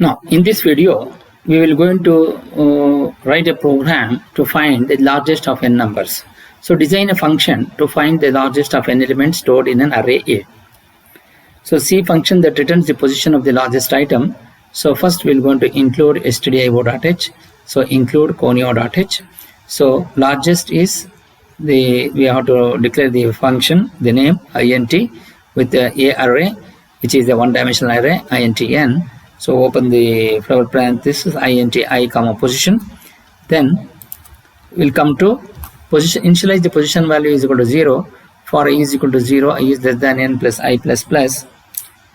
Now, in this video, we will going to write a program to find the largest of n numbers. So, design a function to find the largest of n elements stored in an array A. So, C function that returns the position of the largest item. So, first we are going to include stdio.h. So, include conio.h. So, largest is we have to declare the function, the name int with the A array, which is a one-dimensional array int n. So open the flower parenthesis int I comma position. Then we'll come to position. Initialize the position value is equal to 0. For I is equal to 0, I is less than n plus I plus plus.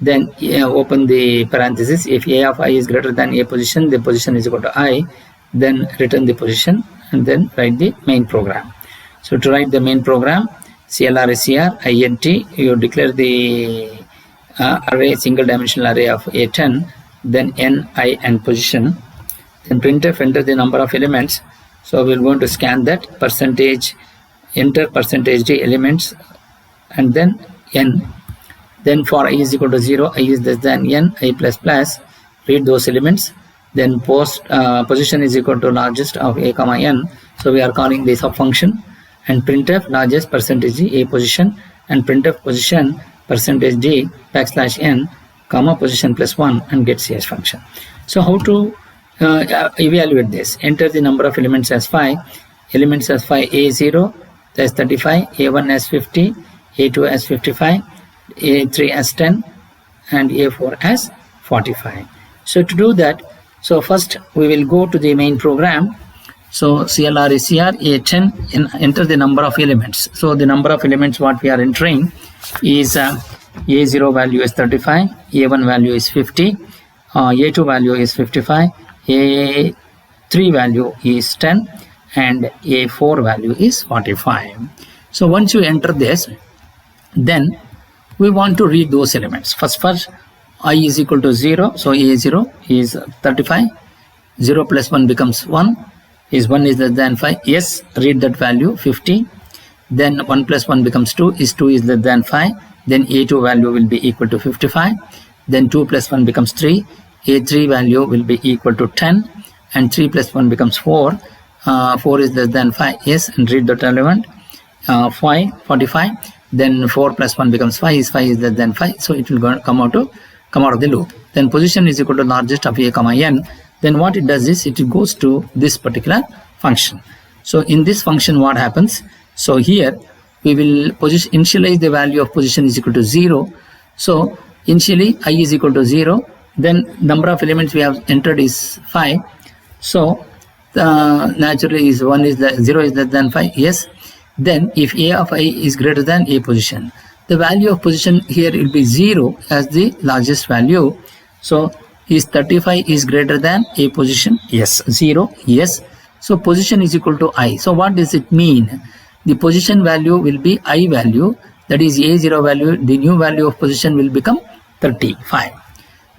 Then open the parenthesis. If a of I is greater than a position, the position is equal to I. Then return the position and then write the main program. So to write the main program, clr int, you declare the array, single dimensional array of A10. Then n, I and position. Then printf, enter the number of elements. So we're going to scan that percentage, enter percentage d elements and then n. Then for I is equal to 0, I is less than n, I plus plus, read those elements. Then position is equal to largest of a comma n. So we are calling this a function. And printf largest percentage d a position and printf position percentage d backslash n comma position plus 1 and get ch function. So how to evaluate this? Enter the number of elements as 5. Elements as 5, A0 as 35, A1 as 50, A2 as 55, A3 as 10 and A4 as 45. So to do that, so first we will go to the main program. So clr A10 and enter the number of elements. So the number of elements what we are entering is A0 value is 35, A1 value is 50, A2 value is 55, A3 value is 10 and A4 value is 45. So once you enter this, then we want to read those elements. First I is equal to 0, so A0 is 35, 0 plus 1 becomes 1, is 1 is less than 5, yes, read that value 50, then 1 plus 1 becomes 2, is 2 is less than 5, then A2 value will be equal to 55, then 2 plus 1 becomes 3, A3 value will be equal to 10 and 3 plus 1 becomes 4, 4 is less than 5, yes, and read that element, 45, then 4 plus 1 becomes 5 is less than 5, so it will come out of the loop. Then position is equal to largest of a comma n. Then what it does is it goes to this particular function. So in this function what happens? So here we will initialize the value of position is equal to 0. So initially I is equal to 0. Then number of elements we have entered is 5. So naturally is 0 is less than 5. Yes. Then if a of I is greater than a position, the value of position here will be 0 as the largest value. So is 35 is greater than a position? Yes. 0. Yes. So position is equal to I. So what does it mean? The position value will be I value, that is A0 value, the new value of position will become 35.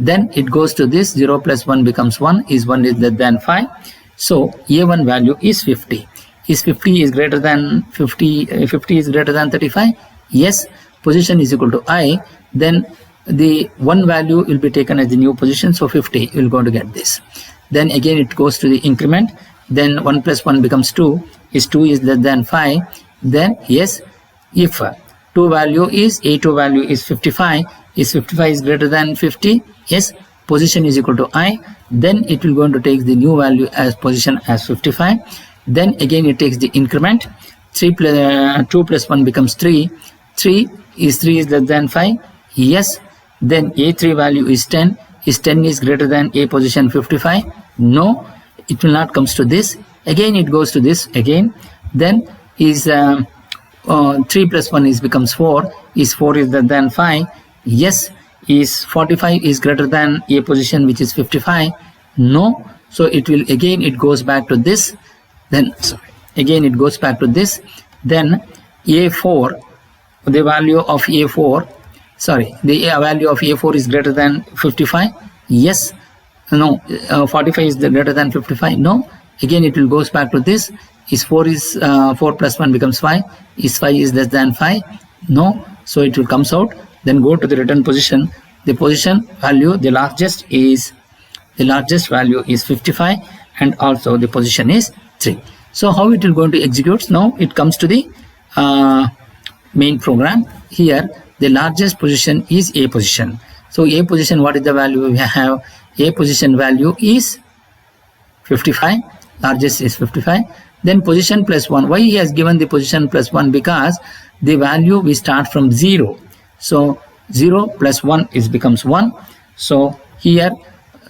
Then it goes to this, 0 plus 1 becomes 1, is 1 is less than 5. So A1 value is 50. Is 50 is greater than 50, 50 is greater than 35? Yes. Position is equal to I. Then the one value will be taken as the new position, so 50 will go to get this. Then again it goes to the increment. Then 1 plus 1 becomes 2, is 2 is less than 5. Then yes, if 2 value is A2 value is 55, is 55 is greater than 50? Yes, position is equal to I. Then it will going to take the new value as position as 55. Then again it takes the increment. 2 plus 1 becomes 3. 3 is less than 5? Yes. Then A3 value is 10. Is 10 is greater than a position 55? No, it will not comes to this. Again it goes to this again. Then is 3 plus 1 is becomes 4. Is 4 is less than 5? Yes. Is 45 is greater than a position which is 55? No. So it will again it goes back to this. Then again it goes back to this. Then A4, the value of A4, the value of A4 is greater than 55? Yes. No. 45 is greater than 55? No. Again it will goes back to this. Is 4 plus 1 becomes 5? Is 5 is less than 5? No. So it will comes out. Then go to the return position. The position value, the largest is the largest value is 55 and also the position is 3. So how it will going to execute? Now it comes to the main program. Here the largest position is A position. So A position, what is the value we have? A position value is 55, largest is 55. Then position plus 1. Why he has given the position plus 1? Because the value we start from 0. So 0 plus 1 becomes 1. So here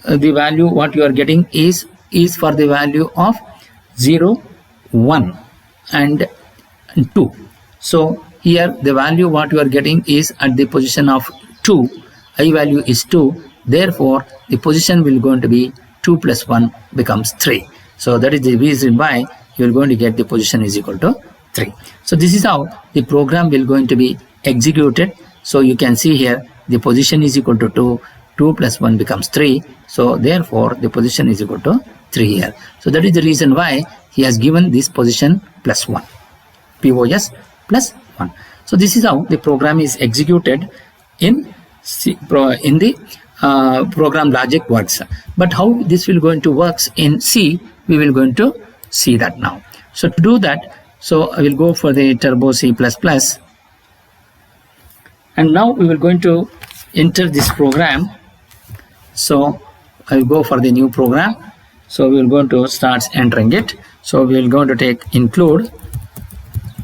the value what you are getting is for the value of 0, 1 and 2. So here the value what you are getting is at the position of 2. I value is 2. Therefore the position will going to be 2 plus 1 becomes 3. So that is the reason why you are going to get the position is equal to 3. So this is how the program will going to be executed. So you can see here the position is equal to 2. 2 plus 1 becomes 3. So therefore the position is equal to 3 here. So that is the reason why he has given this position plus 1. POS plus 1. So this is how the program is executed in the program logic works. But how this will going to works in C, we will going to see that now. So to do that, so I will go for the Turbo C++, and now we will going to enter this program. So I will go for the new program. So we will going to start entering it. So we will going to take include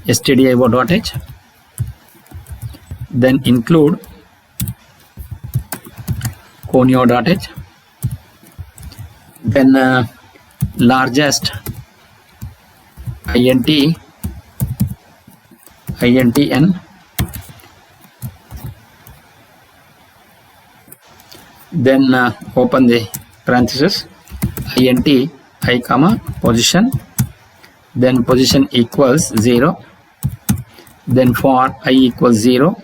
stdio.h, then include conio.h, then largest intn, then open the parenthesis, int I comma position, then position equals 0, then for I equals 0,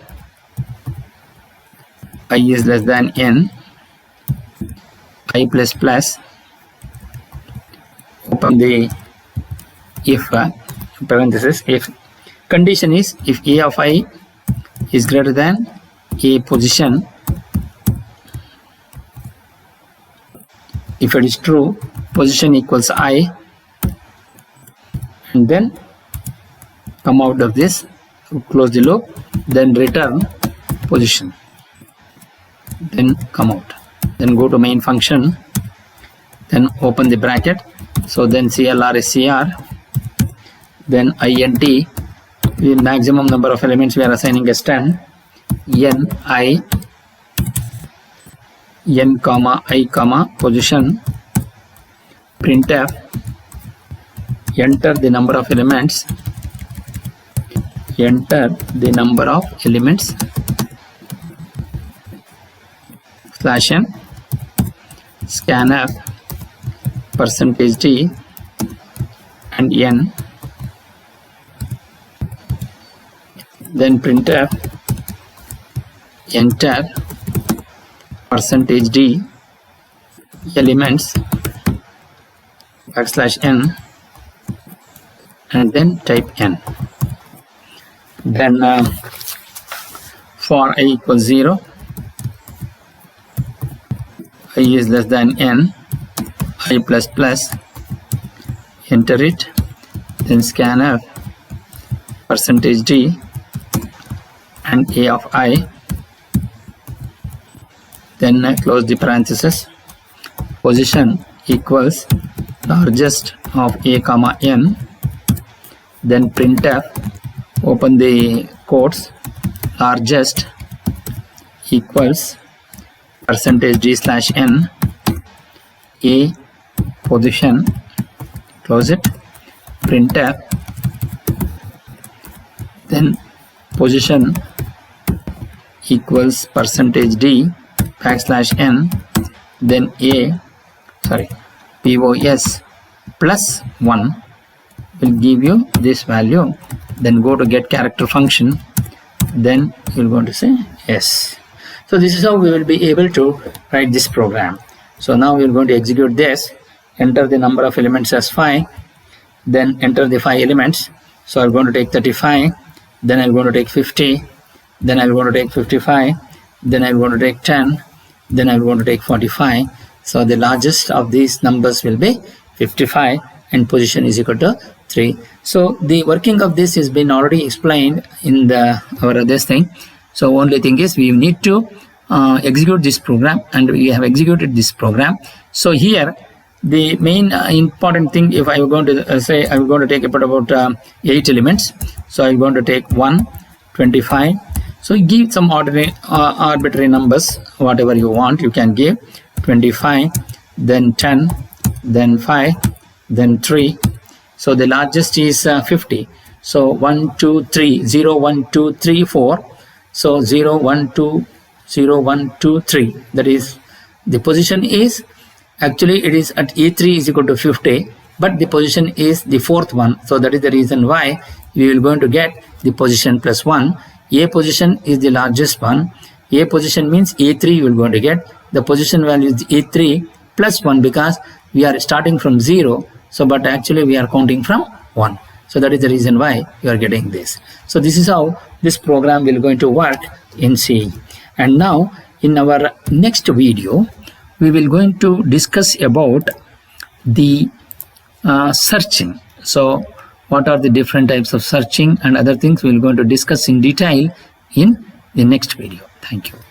I is less than n, I plus plus, open the if parenthesis, if condition is if a of I is greater than a position, if it is true, position equals I, and then come out of this, close the loop, then return position, then come out, then go to main function, then open the bracket. So then CLR is CR, then int, the maximum number of elements we are assigning as 10, n comma I comma position, printf, enter the number of elements, slash n, scanf, percentage d and n, then printf, enter percentage d elements backslash n, and then type n. Then for I equals 0, I is less than n, I plus plus, enter it, then scanf, percentage d and a of I, then close the parenthesis, position equals largest of a comma n, then printf, open the quotes, largest equals percentage d slash n, a position, close it, printf, then position equals percentage d backslash n, then POS plus 1 will give you this value. Then go to get character function, then you're going to say yes. So this is how we will be able to write this program. So now we're going to execute this, enter the number of elements as 5, then enter the 5 elements. So I'm going to take 35, then I'm going to take 50, then I'm going to take 55, then I'm going to take 10, then I'm going to take 45, So the largest of these numbers will be 55 and position is equal to 3. So the working of this has been already explained in our this thing. So only thing is we need to execute this program, and we have executed this program. So here the main important thing, if I were going to say I'm going to take about 8 elements, so I'm going to take 1, 25. So give some arbitrary numbers, whatever you want you can give. 25, then 10, then 5, then 3. So the largest is 50. So 1, 2, 3, 0, 1, 2, 3, 4. So 0, 1, 2, 0, 1, 2, 3. That is, the position is, actually it is at A3 is equal to 50, but the position is the fourth one. So that is the reason why we will going to get the position plus 1. A position is the largest one. A position means A3 you will going to get. The position value is A3 plus 1 because we are starting from 0. So but actually we are counting from 1. So that is the reason why you are getting this. So this is how this program will going to work in C. And now in our next video, we will going to discuss about the searching. So what are the different types of searching and other things we will going to discuss in detail in the next video. Thank you.